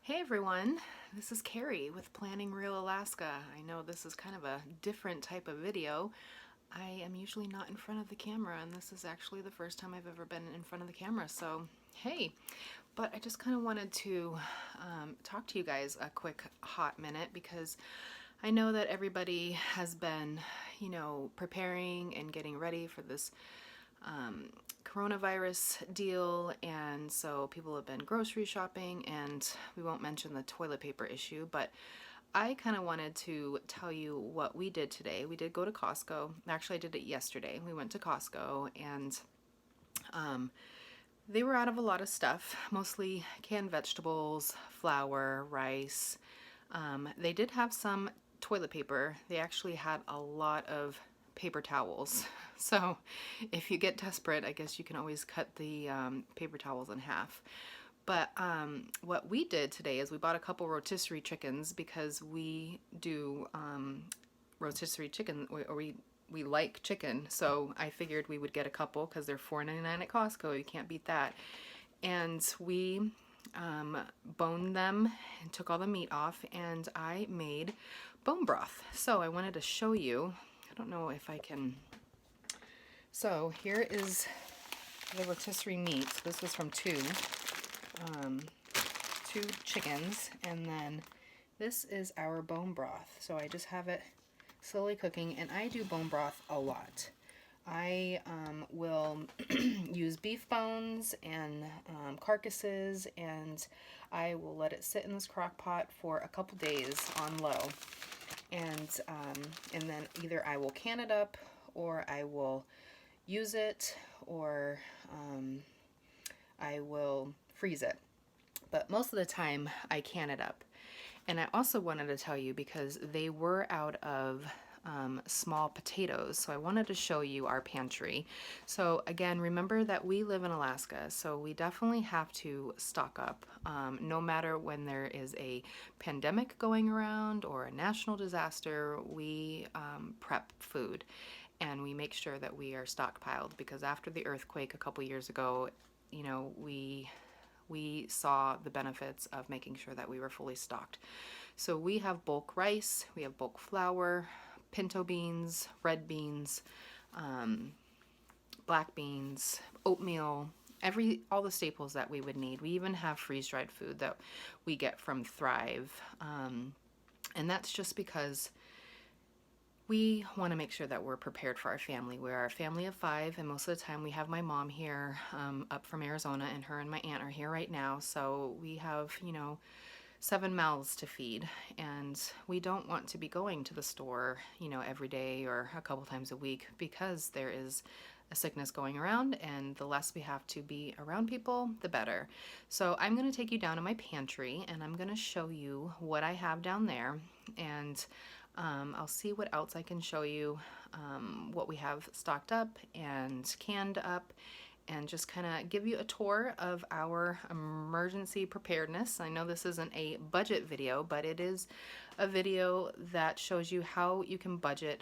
Hey everyone, this is Carrie with Planning Real Alaska. I know this is kind of a different type of video. I am usually not in front of the camera, and this is actually the first time I've ever been in front of the camera, so hey. But I just kind of wanted to talk to you guys a quick hot minute because I know that everybody has been, preparing and getting ready for this coronavirus deal, and so people have been grocery shopping, and we won't mention the toilet paper issue, but I kind of wanted to tell you what we did today. We did go to Costco. Actually, I did it yesterday. We went to Costco, and they were out of a lot of stuff, mostly canned vegetables, flour, rice. They did have some toilet paper. They actually had a lot of paper towels. So if you get desperate, I guess you can always cut the paper towels in half. But what we did today is we bought a couple rotisserie chickens because we do rotisserie chicken, or we like chicken. So I figured we would get a couple because they're $4.99 at Costco. You can't beat that. And we boned them and took all the meat off, and I made bone broth. So I wanted to show you. I don't know if I can. So here is the rotisserie meat. This was from two chickens, and then this is our bone broth. So I just have it slowly cooking, and I do bone broth a lot. I will use beef bones and carcasses, and I will let it sit in this crock pot for a couple days on low, and then either I will can it up, or I will use it, or I will freeze it. But most of the time I can it up. And I also wanted to tell you, because they were out of small potatoes, so I wanted to show you our pantry. So again, remember that we live in Alaska, so we definitely have to stock up. No matter when there is a pandemic going around or a national disaster, we prep food. And we make sure that we are stockpiled, because after the earthquake a couple years ago, we saw the benefits of making sure that we were fully stocked. So we have bulk rice, we have bulk flour, pinto beans, red beans, black beans, oatmeal, all the staples that we would need. We even have freeze-dried food that we get from Thrive, and that's just because we want to make sure that we're prepared for our family. We're a family of 5, and most of the time we have my mom here up from Arizona, and her and my aunt are here right now. So we have, 7 mouths to feed, and we don't want to be going to the store, every day or a couple times a week, because there is a sickness going around, and the less we have to be around people, the better. So I'm going to take you down to my pantry, and I'm going to show you what I have down there, and I'll see what else I can show you, what we have stocked up and canned up, and just kind of give you a tour of our emergency preparedness. I know this isn't a budget video, but it is a video that shows you how you can budget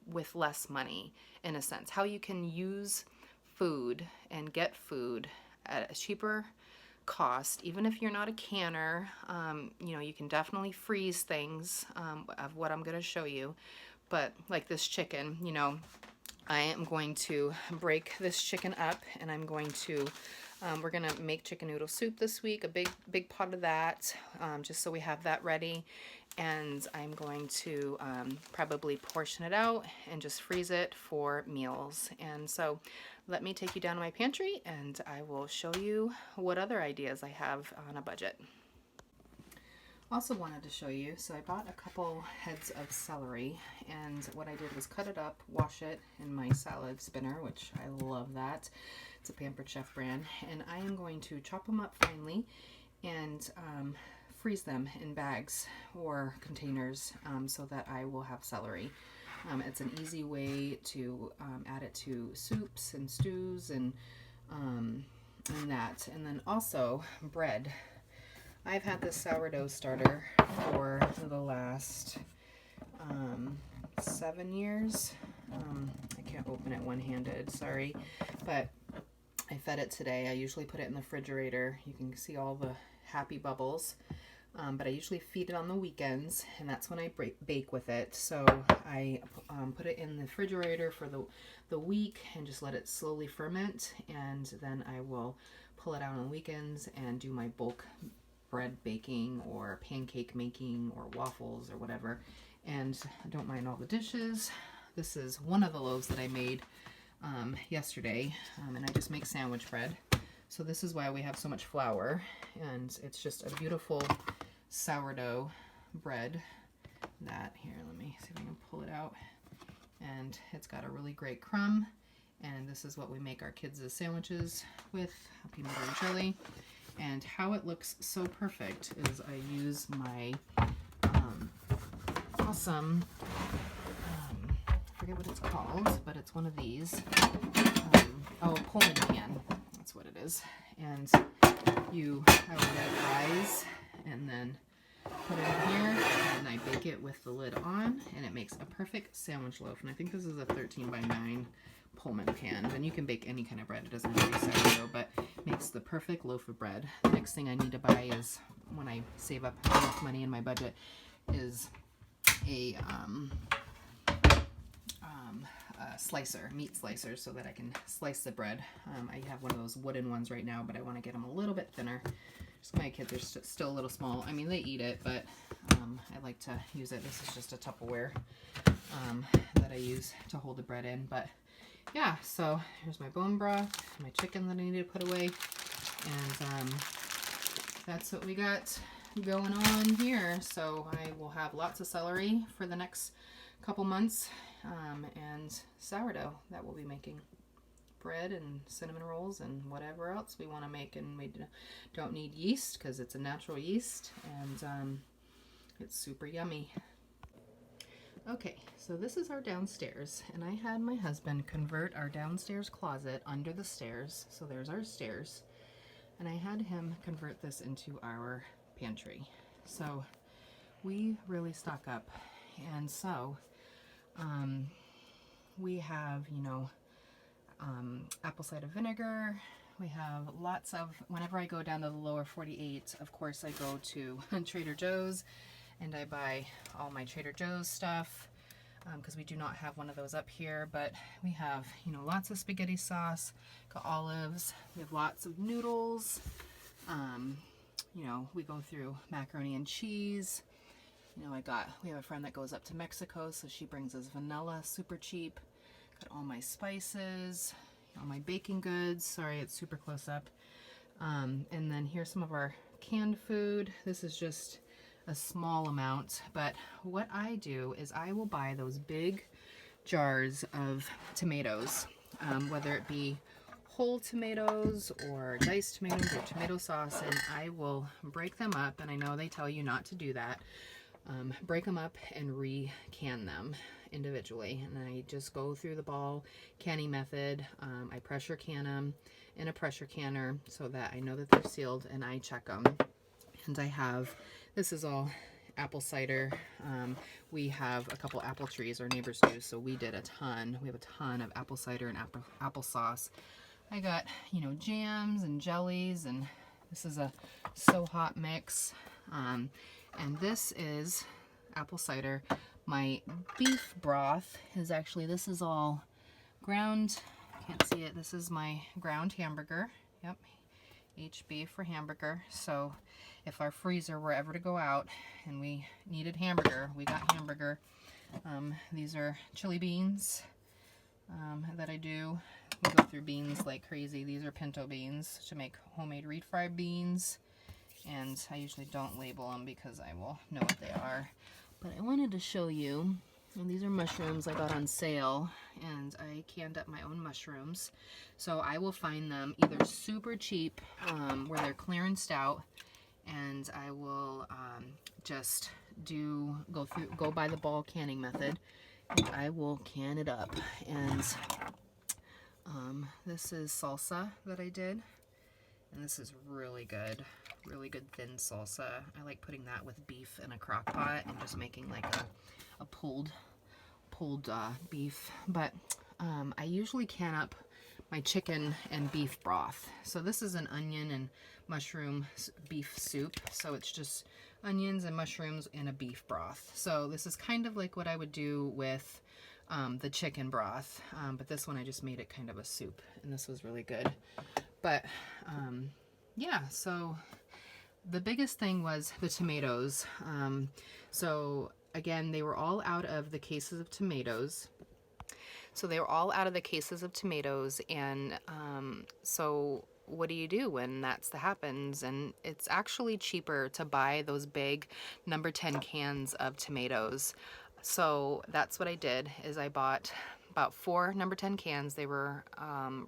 with less money, in a sense. How you can use food and get food at a cheaper cost, even if you're not a canner. You can definitely freeze things, of what I'm going to show you. But like this chicken, I am going to break this chicken up, and I'm going to we're going to make chicken noodle soup this week, a big pot of that, just so we have that ready. And I'm going to probably portion it out and just freeze it for meals. And so let me take you down to my pantry, and I will show you what other ideas I have on a budget. Also wanted to show you, so I bought a couple heads of celery, and what I did was cut it up, wash it in my salad spinner, which I love that. It's a Pampered Chef brand. And I am going to chop them up finely and freeze them in bags or containers, so that I will have celery. It's an easy way to add it to soups and stews and that. And then also bread. I've had this sourdough starter for the last 7 years. I can't open it one-handed, sorry. But I fed it today. I usually put it in the refrigerator. You can see all the happy bubbles. But I usually feed it on the weekends, and that's when I bake with it. So I put it in the refrigerator for the week and just let it slowly ferment, and then I will pull it out on weekends and do my bulk bread baking or pancake making or waffles or whatever. And I don't mind all the dishes. This is one of the loaves that I made yesterday, and I just make sandwich bread. So this is why we have so much flour, and it's just a beautiful sourdough bread that, here, let me see if I can pull it out, and it's got a really great crumb, and this is what we make our kids' sandwiches with, peanut butter and chili. And how it looks so perfect is I use my awesome, I forget what it's called, but it's one of these, Pullman pan, that's what it is. And I will make eyes and then put it in here, and I bake it with the lid on, and it makes a perfect sandwich loaf. And I think this is a 13 by 9 Pullman pan, and you can bake any kind of bread. It doesn't have to be sourdough, but it makes the perfect loaf of bread. The next thing I need to buy is, when I save up enough money in my budget, is a meat slicer, so that I can slice the bread. I have one of those wooden ones right now, but I want to get them a little bit thinner. Just my kids are still a little small. I mean, they eat it, but I like to use it. This is just a Tupperware that I use to hold the bread in. But yeah, so here's my bone broth, my chicken that I need to put away, and that's what we got going on here. So I will have lots of celery for the next couple months, and sourdough that we'll be making. Bread and cinnamon rolls and whatever else we want to make, and we don't need yeast because it's a natural yeast, and it's super yummy. Okay, so this is our downstairs, and I had my husband convert our downstairs closet under the stairs, so there's our stairs, and I had him convert this into our pantry. So we really stock up, and so we have, apple cider vinegar. We have lots of, whenever I go down to the lower 48, of course I go to Trader Joe's, and I buy all my Trader Joe's stuff, because we do not have one of those up here. But we have, lots of spaghetti sauce, got olives, we have lots of noodles, we go through macaroni and cheese. We have a friend that goes up to Mexico, so she brings us vanilla, super cheap. Got all my spices, all my baking goods. Sorry, it's super close up. And then here's some of our canned food. This is just a small amount, but what I do is I will buy those big jars of tomatoes, whether it be whole tomatoes or diced tomatoes or tomato sauce, and I will break them up, and I know they tell you not to do that. Break them up and re-can them individually, and I just go through the ball canning method. I pressure can them in a pressure canner so that I know that they're sealed, and I check them. And I have, this is all apple cider. We have a couple apple trees, our neighbors do, so we did a ton. We have a ton of apple cider and applesauce. I got, jams and jellies, and this is a So Hot mix. And this is apple cider. My beef broth is actually, this is all ground, can't see it, this is my ground hamburger. Yep, H beef for hamburger. So if our freezer were ever to go out and we needed hamburger, we got hamburger. These are chili beans that I do. We go through beans like crazy. These are pinto beans to make homemade refried beans. And I usually don't label them because I will know what they are. But I wanted to show you, and these are mushrooms I got on sale, and I canned up my own mushrooms. So I will find them either super cheap, where they're clearanced out, and I will just go by the ball canning method, and I will can it up. And this is salsa that I did, and this is really good thin salsa. I like putting that with beef in a crock pot and just making like a pulled beef. But I usually can up my chicken and beef broth. So this is an onion and mushroom beef soup. So it's just onions and mushrooms in a beef broth. So this is kind of like what I would do with the chicken broth, but this one I just made it kind of a soup, and this was really good. But yeah, so the biggest thing was the tomatoes. So again, they were all out of the cases of tomatoes. And so what do you do when that happens? And it's actually cheaper to buy those big number 10 cans of tomatoes. So that's what I did, is I bought about 4 number 10 cans. They were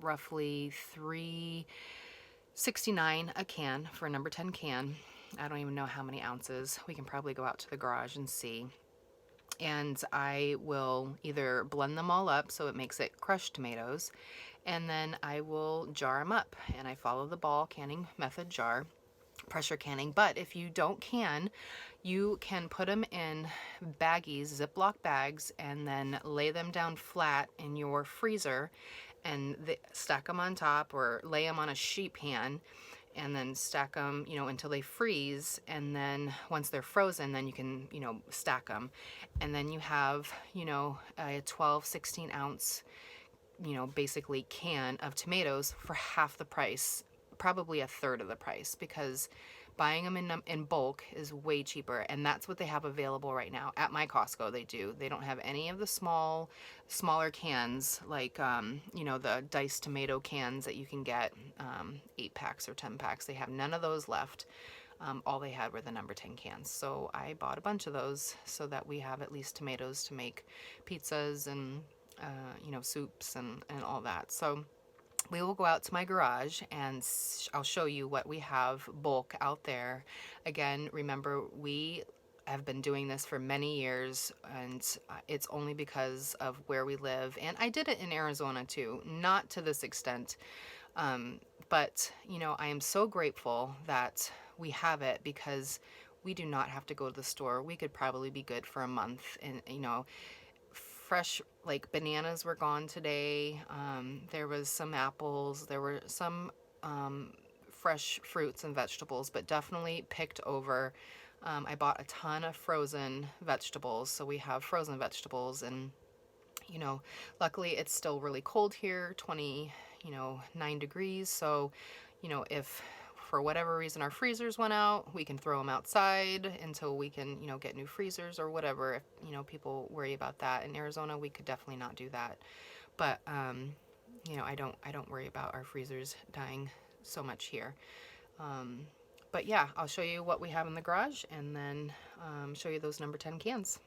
roughly $3.69 a can for a number 10 can. I don't even know how many ounces. We can probably go out to the garage and see. And I will either blend them all up so it makes it crushed tomatoes, and then I will jar them up, and I follow the ball canning method, pressure canning. But if you don't can, you can put them in baggies, Ziploc bags, and then lay them down flat in your freezer and stack them on top, or lay them on a sheet pan and then stack them, until they freeze. And then once they're frozen, then you can, stack them. And then you have, a 12, 16 ounce, basically can of tomatoes for half the price, probably a third of the price, because buying them in bulk is way cheaper. And that's what they have available right now at my Costco. They don't have any of the smaller cans, like the diced tomato cans that you can get 8 packs or 10 packs. They have none of those left. All they had were the number 10 cans. So I bought a bunch of those so that we have at least tomatoes to make pizzas and soups and all that. So we will go out to my garage and I'll show you what we have bulk out there. Again, remember, we have been doing this for many years, and it's only because of where we live. And I did it in Arizona too, not to this extent. But I am so grateful that we have it, because we do not have to go to the store. We could probably be good for a month. And fresh, like, bananas were gone today. There was some apples. There were some fresh fruits and vegetables, but definitely picked over. I bought a ton of frozen vegetables, so we have frozen vegetables. And luckily it's still really cold here, 9 degrees. So if for whatever reason our freezers went out, we can throw them outside until we can, get new freezers or whatever. If, people worry about that. In Arizona, we could definitely not do that. But, I don't worry about our freezers dying so much here. But yeah, I'll show you what we have in the garage, and then show you those number 10 cans.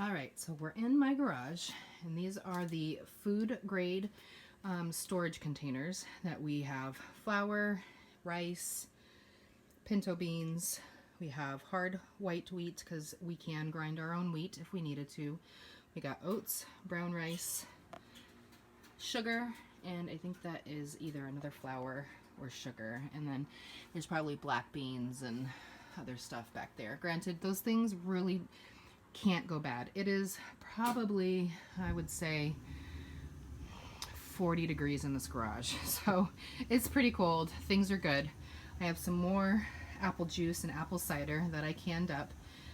All right, so we're in my garage, and these are the food grade storage containers that we have: flour, rice, pinto beans. We have hard white wheat, because we can grind our own wheat if we needed to. We got oats, brown rice, sugar, and I think that is either another flour or sugar. And then there's probably black beans and other stuff back there. Granted, those things really can't go bad. It is probably, I would say, 40 degrees in this garage, so it's pretty cold. Things are good. I have some more apple juice and apple cider that I canned up.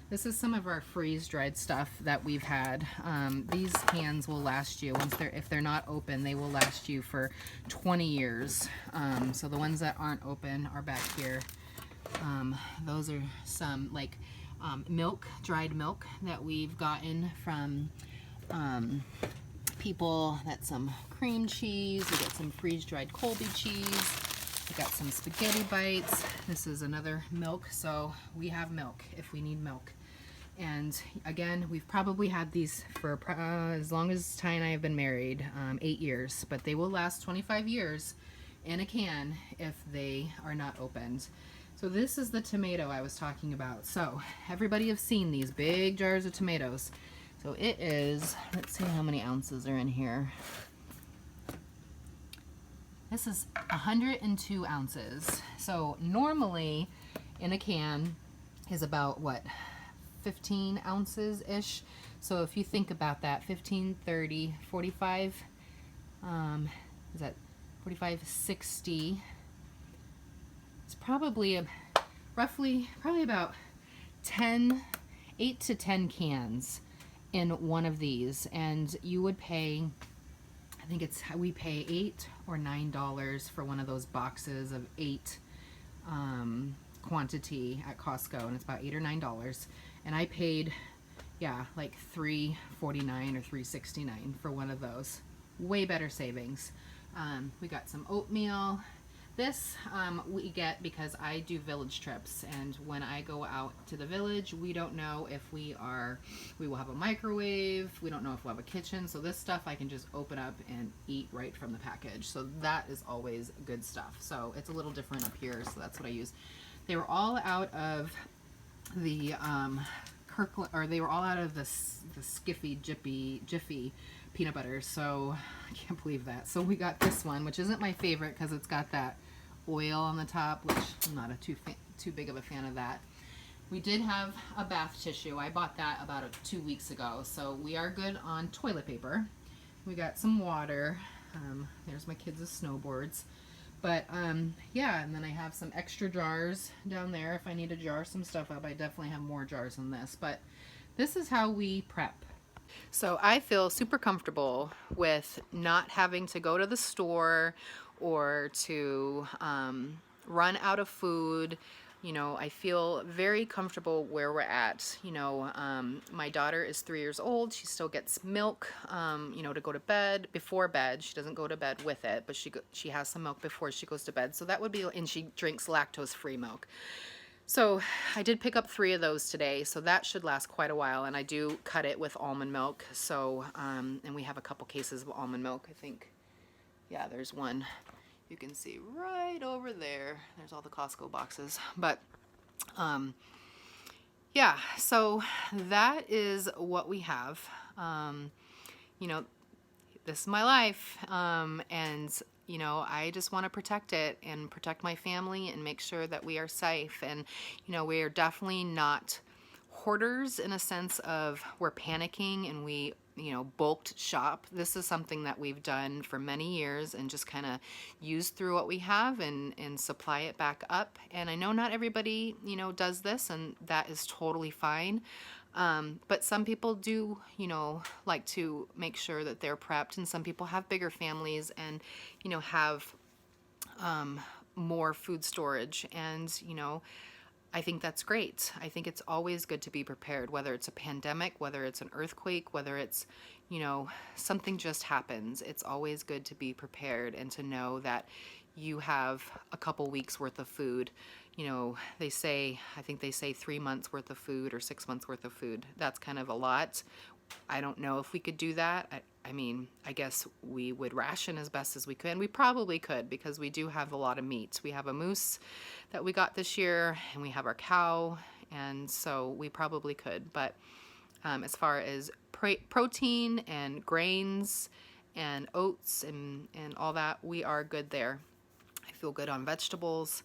This is some of our freeze-dried stuff that we've had. These cans will last you, if they're not open, they will last you for 20 years. So the ones that aren't open are back here. Those are some milk, dried milk that we've gotten from people. That's some cream cheese. We got some freeze-dried Colby cheese. We got some spaghetti bites. This is another milk, so we have milk if we need milk. And again, we've probably had these for as long as Ty and I have been married, 8 years, but they will last 25 years in a can if they are not opened. So this is the tomato I was talking about. So everybody have seen these big jars of tomatoes. So it is, let's see how many ounces are in here. This is 102 ounces. So normally in a can is about, what, 15 ounces-ish. So if you think about that, 15, 30, 45, is that 45.60. It's probably probably about 8 to 10 cans in one of these, and you would pay, I think we pay $8 or $9 for one of those boxes of 8 quantity at Costco, and it's about $8 or $9. And I paid, yeah, like $3.49 or $3.69 for one of those. Way better savings. We got some oatmeal. This we get because I do village trips, and when I go out to the village, we don't know if we will have a microwave, we don't know if we'll have a kitchen, so this stuff I can just open up and eat right from the package. So that is always good stuff. So it's a little different up here, so that's what I use. They were all out of the Kirkland, or they were all out of the Skiffy Jiffy peanut butter, so I can't believe that. So we got this one, which isn't my favorite because it's got that oil on the top, which I'm not too big of a fan of that. We did have a bath tissue. I bought that about 2 weeks ago, so we are good on toilet paper. We got some water. There's my kids' snowboards. But yeah, and then I have some extra jars down there. If I need to jar some stuff up, I definitely have more jars than this. But this is how we prep. So I feel super comfortable with not having to go to the store or to run out of food. You know, I feel very comfortable where we're at. You know, my daughter is 3 years old. She still gets milk, you know, to go to bed, before bed. She doesn't go to bed with it, but she has some milk before she goes to bed. So that would be, and she drinks lactose-free milk. So I did pick up 3 of those today, so that should last quite a while, and I do cut it with almond milk. So, and we have a couple cases of almond milk, I think. Yeah, there's one. You can see right over there. There's all the Costco boxes. But, yeah, so that is what we have. You know, this is my life, and you know, I just want to protect it and protect my family and make sure that we are safe. And, you know, we are definitely not hoarders in a sense of we're panicking and we, you know, bulked shop. This is something that we've done for many years and just kind of use through what we have and supply it back up. And I know not everybody, you know, does this, and that is totally fine. But some people do, you know, like to make sure that they're prepped, and some people have bigger families and, you know, have more food storage. And, you know, I think that's great. I think it's always good to be prepared, whether it's a pandemic, whether it's an earthquake, whether it's, you know, something just happens. It's always good to be prepared and to know that you have a couple weeks worth of food. You know, they say, I think they say 3 months worth of food or 6 months worth of food. That's kind of a lot. I don't know if we could do that. I mean, I guess we would ration as best as we could. And we probably could, because we do have a lot of meat. We have a moose that we got this year, and we have our cow, and so we probably could. But as far as protein and grains and oats and all that, we are good there. I feel good on vegetables.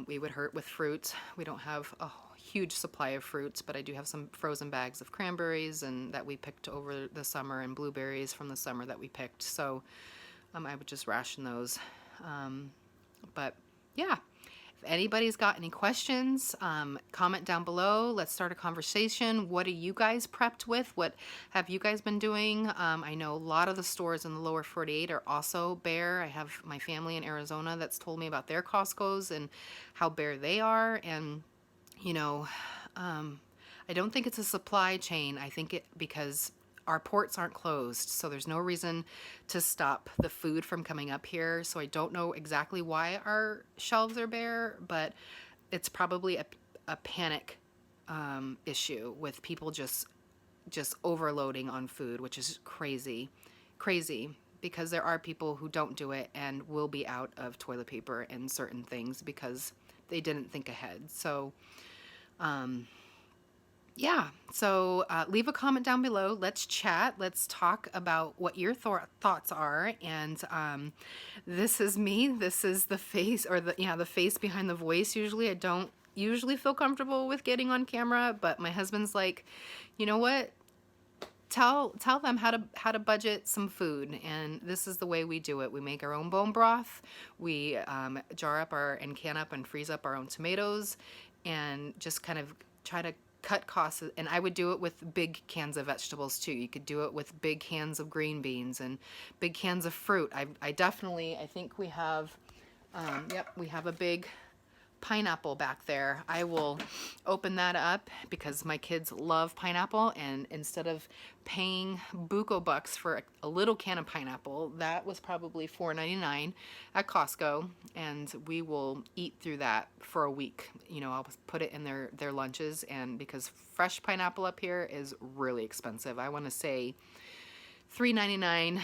We would hurt with fruit. We don't have a huge supply of fruits, but I do have some frozen bags of cranberries and that we picked over the summer, and blueberries from the summer that we picked. So I would just ration those. But yeah, if anybody's got any questions, comment down below. Let's start a conversation. What are you guys prepped with? What have you guys been doing? I know a lot of the stores in the lower 48 are also bare. I have my family in Arizona that's told me about their Costco's and how bare they are. And, you know, I don't think it's a supply chain. I think because our ports aren't closed, so there's no reason to stop the food from coming up here. So I don't know exactly why our shelves are bare, but it's probably a panic issue with people just overloading on food, which is crazy, because there are people who don't do it and will be out of toilet paper and certain things because they didn't think ahead. So, yeah, so leave a comment down below. Let's chat. Let's talk about what your thoughts are. And this is me. This is the face, or the face behind the voice. Usually I don't usually feel comfortable with getting on camera, but my husband's like, you know what? tell them how to budget some food, and this is the way we do it. We make our own bone broth. We jar up our and can up and freeze up our own tomatoes, and just kind of try to cut costs. And I would do it with big cans of vegetables too. You could do it with big cans of green beans and big cans of fruit. I definitely, I think we have, yep, we have a big pineapple back there. I will open that up because my kids love pineapple, and instead of paying buco bucks for a little can of pineapple, that was probably $4.99 at Costco, and we will eat through that for a week. You know, I'll put it in their lunches, and because fresh pineapple up here is really expensive. I want to say $3.99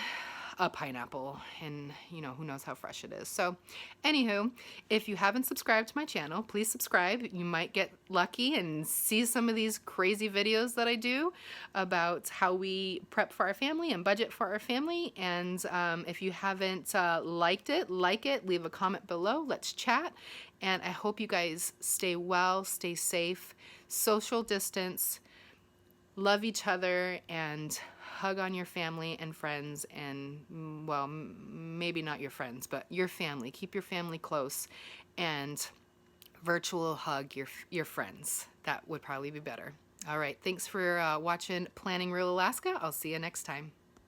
a pineapple, and you know, who knows how fresh it is. So anywho, if you haven't subscribed to my channel, please subscribe. You might get lucky and see some of these crazy videos that I do about how we prep for our family and budget for our family. And if you haven't liked it, like it, leave a comment below. Let's chat. And I hope you guys stay well, stay safe, social distance, love each other, and hug on your family and friends, and well, maybe not your friends, but your family. Keep your family close, and virtual hug your friends. That would probably be better. All right, thanks for watching Planning Real Alaska. I'll see you next time.